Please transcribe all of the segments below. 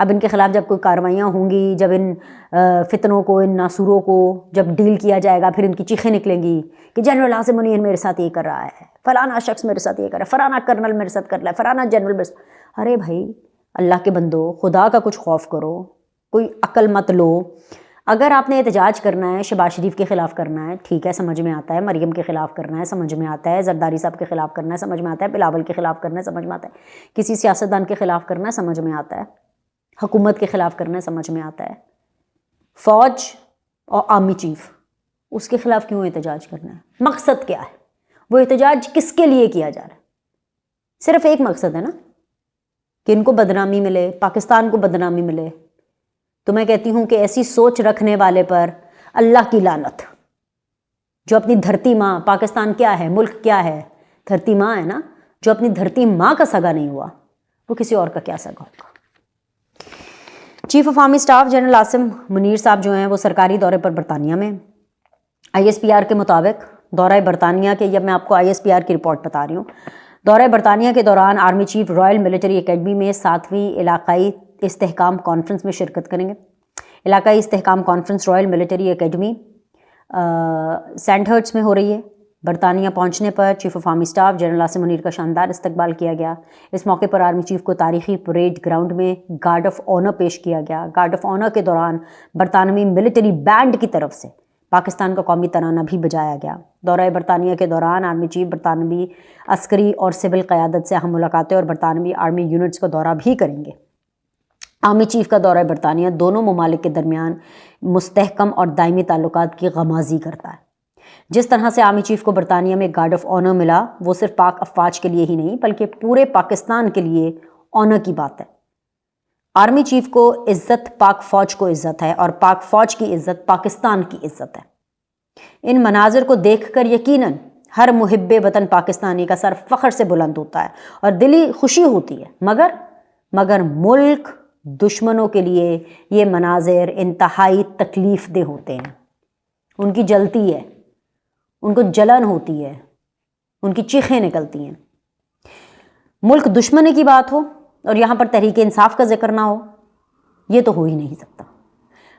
اب ان کے خلاف جب کوئی کارروائیاں ہوں گی، جب ان فتنوں کو، ان ناسوروں کو جب ڈیل کیا جائے گا، پھر ان کی چیخیں نکلیں گی کہ جنرل عاصم منیر میرے ساتھ یہ کر رہا ہے، فلانا شخص میرے ساتھ یہ کر رہا ہے، فلانا کرنل میرے ساتھ کر رہا ہے، فلانا جنرل میرے ساتھ۔ ارے بھائی اللہ کے بندو، خدا کا کچھ خوف کرو، کوئی عقل مت لو۔ اگر آپ نے احتجاج کرنا ہے، شہباز شریف کے خلاف کرنا ہے، ٹھیک ہے، سمجھ میں آتا ہے، مریم کے خلاف کرنا ہے، سمجھ میں آتا ہے، زرداری صاحب کے خلاف کرنا ہے، سمجھ میں آتا ہے، بلاول کے خلاف کرنا ہے، سمجھ میں آتا ہے، کسی سیاستدان کے خلاف کرنا ہے، سمجھ میں آتا ہے، حکومت کے خلاف کرنا ہے، سمجھ میں آتا ہے۔ فوج اور آرمی چیف، اس کے خلاف کیوں احتجاج کرنا ہے؟ مقصد کیا ہے؟ وہ احتجاج کس کے لیے کیا جا رہا ہے؟ صرف ایک مقصد ہے نا، کہ ان کو بدنامی ملے، پاکستان کو بدنامی ملے۔ تو میں کہتی ہوں کہ ایسی سوچ رکھنے والے پر اللہ کی لعنت، جو اپنی دھرتی ماں، پاکستان کیا ہے، ملک کیا ہے؟ دھرتی ماں ہے نا، جو اپنی دھرتی ماں کا سگا نہیں ہوا، وہ کسی اور کا کیا سگا ہوگا؟ Chief of army staff general Asim Munir صاحب جو ہیں وہ سرکاری دورے پر برطانیہ میں۔ آئی ایس پی آر کے مطابق دورہ برطانیہ کے، یہ میں آپ کو آئی ایس پی آر کی رپورٹ بتا رہی ہوں، دورہ برطانیہ کے دوران army chief Royal military academy میں 7ویں علاقائی استحکام کانفرنس میں شرکت کریں گے۔ علاقائی استحکام conference royal military academy Sandhurst میں ہو رہی ہے۔ برطانیہ پہنچنے پر chief of army staff general Asim Munir کا شاندار استقبال کیا گیا۔ اس موقع پر آرمی چیف کو تاریخی پریڈ گراؤنڈ میں گارڈ آف آنر پیش کیا گیا۔ گارڈ آف آنر کے دوران برطانوی ملٹری بینڈ کی طرف سے پاکستان کا قومی ترانہ بھی بجایا گیا۔ دورہ برطانیہ کے دوران آرمی چیف برطانوی عسکری اور سول قیادت سے اہم ملاقاتیں اور برطانوی آرمی یونٹس کا دورہ بھی کریں گے۔ آرمی چیف کا دورہ برطانیہ دونوں ممالک کے درمیان مستحکم اور دائمی تعلقات کی غمازی کرتا ہے۔ جس طرح سے آرمی چیف کو برطانیہ میں گارڈ آف آنر ملا، وہ صرف پاک افواج کے لیے ہی نہیں بلکہ پورے پاکستان کے لیے آنر کی بات ہے۔ آرمی چیف کو عزت پاک فوج کو عزت ہے، اور پاک فوج کی عزت پاکستان کی عزت ہے۔ ان مناظر کو دیکھ کر یقیناً ہر محب وطن پاکستانی کا سر فخر سے بلند ہوتا ہے اور دلی خوشی ہوتی ہے، مگر ملک دشمنوں کے لیے یہ مناظر انتہائی تکلیف دہ ہوتے ہیں۔ ان کی جلتی ہے، ان کو جلن ہوتی ہے، ان کی چیخیں نکلتی ہیں۔ ملک دشمنی کی بات ہو اور یہاں پر تحریک انصاف کا ذکر نہ ہو، یہ تو ہو ہی نہیں سکتا۔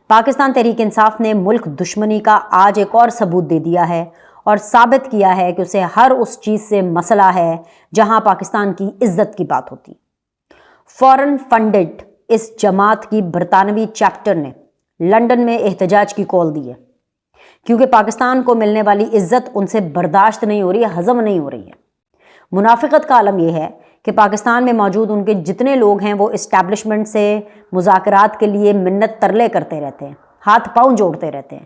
پاکستان تحریک انصاف نے ملک دشمنی کا آج ایک اور ثبوت دے دیا ہے اور ثابت کیا ہے کہ اسے ہر اس چیز سے مسئلہ ہے جہاں پاکستان کی عزت کی بات ہوتی۔ فورن فنڈڈ اس جماعت کی برطانوی چیپٹر نے لندن میں احتجاج کی کال دی ہے، کیونکہ پاکستان کو ملنے والی عزت ان سے برداشت نہیں ہو رہی ہے، ہضم نہیں ہو رہی ہے۔ منافقت کا عالم یہ ہے کہ پاکستان میں موجود ان کے جتنے لوگ ہیں وہ اسٹیبلشمنٹ سے مذاکرات کے لیے منت ترلے کرتے رہتے ہیں، ہاتھ پاؤں جوڑتے رہتے ہیں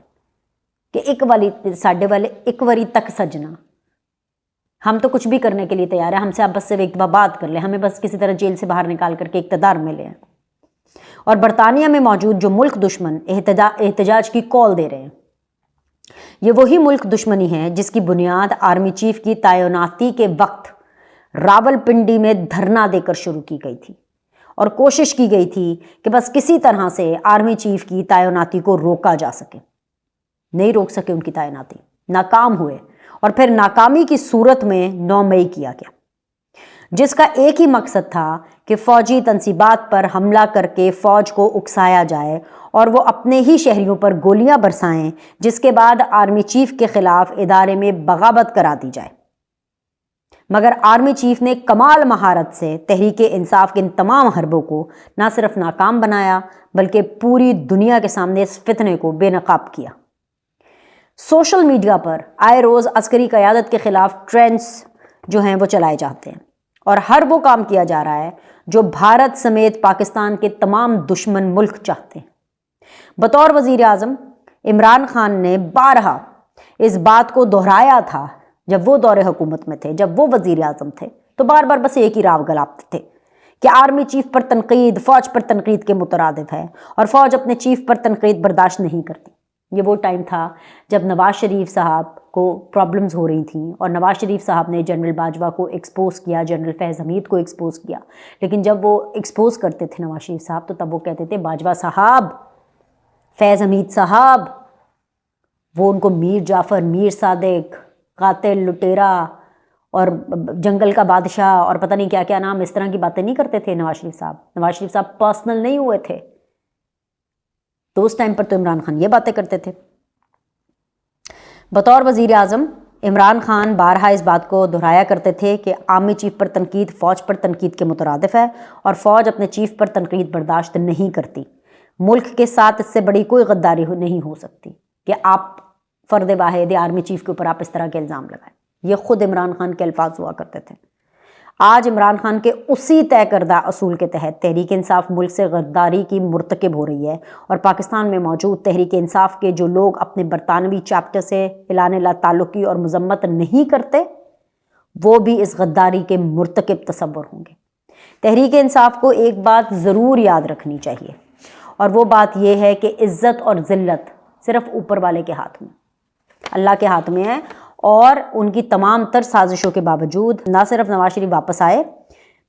کہ ایک والی ساڈے والے ایک واری تک سجنا، ہم تو کچھ بھی کرنے کے لیے تیار ہیں، ہم سے آپ بس سے ایک بات کر لیں، ہمیں بس کسی طرح جیل سے باہر نکال کر کے اقتدار میں لیں۔ اور برطانیہ میں موجود جو ملک دشمن احتجاج کی کال دے رہے ہیں، یہ وہی ملک دشمنی ہے جس کی بنیاد آرمی چیف کی تعیناتی کے وقت راول پنڈی میں دھرنا دے کر شروع کی گئی تھی، اور کوشش کی گئی تھی کہ بس کسی طرح سے آرمی چیف کی تعیناتی کو روکا جا سکے۔ نہیں روک سکے ان کی تعیناتی، ناکام ہوئے، اور پھر ناکامی کی صورت میں 9 مئی کیا گیا، جس کا ایک ہی مقصد تھا کہ فوجی تنصیبات پر حملہ کر کے فوج کو اکسایا جائے اور وہ اپنے ہی شہریوں پر گولیاں برسائیں، جس کے بعد آرمی چیف کے خلاف ادارے میں بغاوت کرا دی جائے۔ مگر آرمی چیف نے کمال مہارت سے تحریک انصاف کے ان تمام حربوں کو نہ صرف ناکام بنایا بلکہ پوری دنیا کے سامنے اس فتنے کو بے نقاب کیا۔ سوشل میڈیا پر آئے روز عسکری قیادت کے خلاف ٹرینڈز جو ہیں وہ چلائے جاتے ہیں، اور ہر وہ کام کیا جا رہا ہے جو بھارت سمیت پاکستان کے تمام دشمن ملک چاہتے ہیں۔ بطور وزیر اعظم عمران خان نے بارہا اس بات کو دہرایا تھا جب وہ دور حکومت میں تھے، جب وہ وزیر اعظم تھے، تو بار بار بس ایک ہی راو گلاتے تھے کہ آرمی چیف پر تنقید فوج پر تنقید کے مترادف ہے، اور فوج اپنے چیف پر تنقید برداشت نہیں کرتی۔ یہ وہ ٹائم تھا جب نواز شریف صاحب کو پرابلمز ہو رہی تھیں، اور نواز شریف صاحب نے جنرل باجوہ کو ایکسپوز کیا، جنرل فیض حمید کو ایکسپوز کیا، لیکن جب وہ ایکسپوز کرتے تھے نواز شریف صاحب تو تب وہ کہتے تھے باجوہ صاحب، فیض حمید صاحب، وہ ان کو میر جعفر، میر صادق، قاتل، لٹیرا اور جنگل کا بادشاہ اور پتہ نہیں کیا کیا نام، اس طرح کی باتیں نہیں کرتے تھے نواز شریف صاحب. نواز شریف صاحب پرسنل نہیں ہوئے تھے، تو اس ٹائم پر تو عمران خان یہ باتیں کرتے تھے. بطور وزیر اعظم عمران خان بارہا اس بات کو دہرایا کرتے تھے کہ آرمی چیف پر تنقید فوج پر تنقید کے مترادف ہے، اور فوج اپنے چیف پر تنقید برداشت نہیں کرتی. ملک کے ساتھ اس سے بڑی کوئی غداری نہیں ہو سکتی کہ آپ فرد واحد آرمی چیف کے اوپر آپ اس طرح کے الزام لگائیں. یہ خود عمران خان کے الفاظ ہوا کرتے تھے. آج عمران خان کے اسی طے کردہ اصول کے تحت تحریک انصاف ملک سے غداری کی مرتکب ہو رہی ہے، اور پاکستان میں موجود تحریک انصاف کے جو لوگ اپنے برطانوی چیپٹر سے اعلان لا تعلقی اور مذمت نہیں کرتے، وہ بھی اس غداری کے مرتکب تصور ہوں گے. تحریک انصاف کو ایک بات ضرور یاد رکھنی چاہیے، اور وہ بات یہ ہے کہ عزت اور ذلت صرف اوپر والے کے ہاتھ میں، اللہ کے ہاتھ میں ہے. اور ان کی تمام تر سازشوں کے باوجود نہ صرف نواز شریف واپس آئے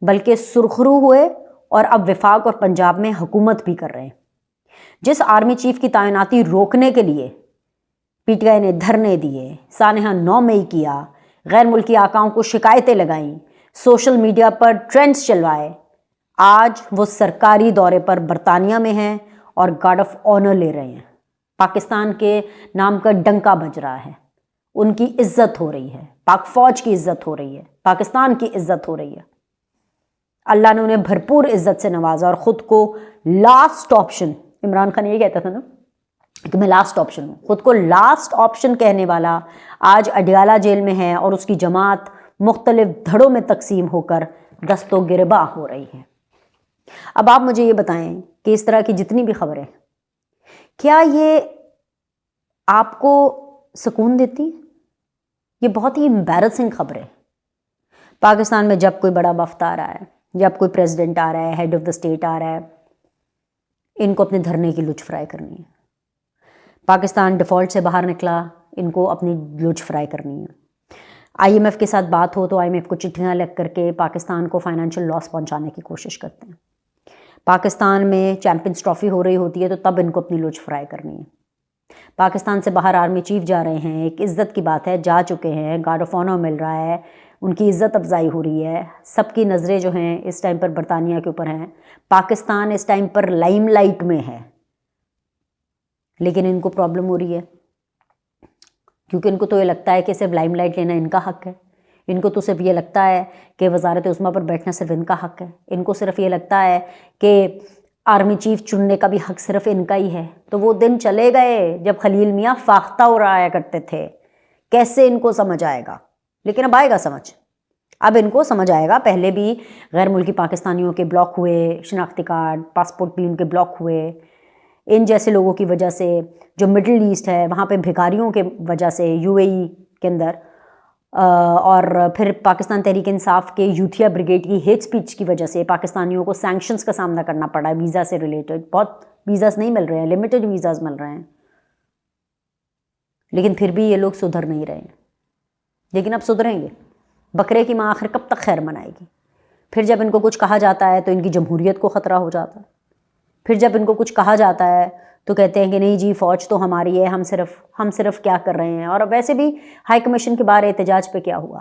بلکہ سرخرو ہوئے، اور اب وفاق اور پنجاب میں حکومت بھی کر رہے ہیں. جس آرمی چیف کی تعیناتی روکنے کے لیے پی ٹی آئی نے دھرنے دیے، سانحہ 9 مئی کیا، غیر ملکی آقاؤں کو شکایتیں لگائیں، سوشل میڈیا پر ٹرینڈز چلوائے، آج وہ سرکاری دورے پر برطانیہ میں ہیں اور گارڈ آف آنر لے رہے ہیں. پاکستان کے نام کا ڈنکا بج رہا ہے، ان کی عزت ہو رہی ہے، پاک فوج کی عزت ہو رہی ہے، پاکستان کی عزت ہو رہی ہے. اللہ نے انہیں بھرپور عزت سے نوازا، اور خود کو لاسٹ آپشن، عمران خان یہ کہتا تھا نا کہ میں لاسٹ آپشن ہوں، خود کو لاسٹ آپشن کہنے والا آج اڈیالہ جیل میں ہے، اور اس کی جماعت مختلف دھڑوں میں تقسیم ہو کر دست و گرباں ہو رہی ہے. اب آپ مجھے یہ بتائیں کہ اس طرح کی جتنی بھی خبریں، کیا یہ آپ کو سکون دیتی؟ یہ بہت ہی امبیرسنگ خبر ہے. پاکستان میں جب کوئی بڑا وفد آ رہا ہے، جب کوئی پریزیڈنٹ آ رہا ہے، ہیڈ آف دا اسٹیٹ آ رہا ہے، ان کو اپنے دھرنے کی لچ فرائی کرنی ہے. پاکستان ڈیفالٹ سے باہر نکلا، ان کو اپنی لچ فرائی کرنی ہے. آئی ایم ایف کے ساتھ بات ہو تو آئی ایم ایف کو چٹھیاں لکھ کر کے پاکستان کو فائنینشیل لاس پہنچانے کی کوشش کرتے ہیں. پاکستان میں چیمپئنز ٹرافی ہو رہی ہوتی ہے تو تب ان کو اپنی لچ فرائی کرنی ہے. پاکستان سے باہر آرمی چیف جا رہے ہیں، ایک عزت کی بات ہے، جا چکے ہیں، گارڈ آف آنر مل رہا ہے، ان کی عزت افزائی ہو رہی ہے. سب کی نظریں جو ہیں اس ٹائم پر برطانیہ کے اوپر ہیں. پاکستان اس ٹائم پر لائم لائٹ میں ہے، لیکن ان کو پرابلم ہو رہی ہے کیونکہ ان کو تو یہ لگتا ہے کہ صرف لائم لائٹ لینا ان کا حق ہے. ان کو تو صرف یہ لگتا ہے کہ وزارت عظمیٰ پر بیٹھنا صرف ان کا حق ہے. ان کو صرف یہ لگتا ہے کہ آرمی چیف چننے کا بھی حق صرف ان کا ہی ہے. تو وہ دن چلے گئے جب خلیل میاں فاختہ اڑایا کرتے تھے. کیسے ان کو سمجھ آئے گا؟ لیکن اب آئے گا سمجھ، اب ان کو سمجھ آئے گا. پہلے بھی غیر ملکی پاکستانیوں کے بلاک ہوئے، شناختی کارڈ، پاسپورٹ بھی ان کے بلاک ہوئے. ان جیسے لوگوں کی وجہ سے جو مڈل ایسٹ ہے وہاں پہ بھکاریوں کے وجہ سے، یو اے ای کے اندر، اور پھر پاکستان تحریک انصاف کے یوتھیا بریگیڈ کی ہیٹ سپیچ کی وجہ سے پاکستانیوں کو سینکشنز کا سامنا کرنا پڑا ہے ویزا سے ریلیٹڈ. بہت ویزاز نہیں مل رہے ہیں، لمیٹڈ ویزاز مل رہے ہیں، لیکن پھر بھی یہ لوگ سدھر نہیں رہے ہیں. لیکن اب سدھریں گے. بکرے کی ماں آخر کب تک خیر منائے گی؟ پھر جب ان کو کچھ کہا جاتا ہے تو ان کی جمہوریت کو خطرہ ہو جاتا ہے. پھر جب ان کو کچھ کہا جاتا ہے تو کہتے ہیں کہ نہیں جی فوج تو ہماری ہے، ہم صرف کیا کر رہے ہیں. اور ویسے بھی ہائی کمیشن کے باہر احتجاج پہ کیا ہوا؟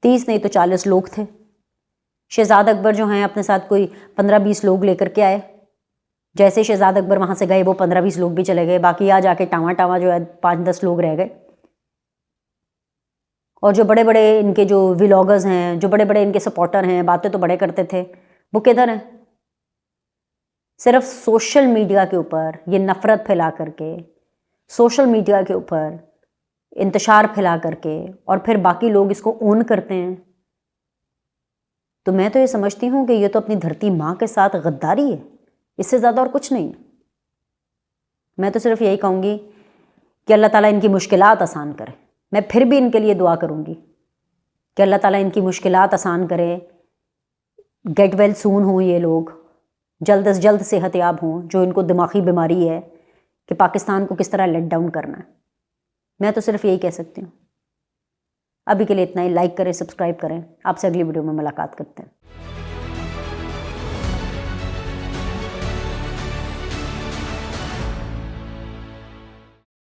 30 نہیں تو 40 لوگ تھے. شہزاد اکبر جو ہیں اپنے ساتھ کوئی 15-20 لوگ لے کر کے آئے. جیسے شہزاد اکبر وہاں سے گئے وہ 15-20 لوگ بھی چلے گئے، باقی آ جا کے ٹاواں جو ہے 5-10 لوگ رہ گئے. اور جو بڑے بڑے ان کے جو ولاگرز ہیں، جو بڑے بڑے ان کے سپورٹر ہیں، باتیں تو بڑے کرتے تھے، وہ کدھر ہیں؟ صرف سوشل میڈیا کے اوپر یہ نفرت پھیلا کر کے، سوشل میڈیا کے اوپر انتشار پھیلا کر کے، اور پھر باقی لوگ اس کو اون کرتے ہیں. تو میں تو یہ سمجھتی ہوں کہ یہ تو اپنی دھرتی ماں کے ساتھ غداری ہے، اس سے زیادہ اور کچھ نہیں. میں تو صرف یہی کہوں گی کہ اللہ تعالیٰ ان کی مشکلات آسان کرے. میں پھر بھی ان کے لیے دعا کروں گی کہ اللہ تعالیٰ ان کی مشکلات آسان کرے. گیٹ ویل سون ہوں، یہ لوگ جلد از جلد صحت یاب ہوں، جو ان کو دماغی بیماری ہے کہ پاکستان کو کس طرح لیٹ ڈاؤن کرنا ہے. میں تو صرف یہی کہہ سکتی ہوں. ابھی کے لیے اتنا ہی. لائک کریں، سبسکرائب کریں. آپ سے اگلی ویڈیو میں ملاقات کرتے ہیں.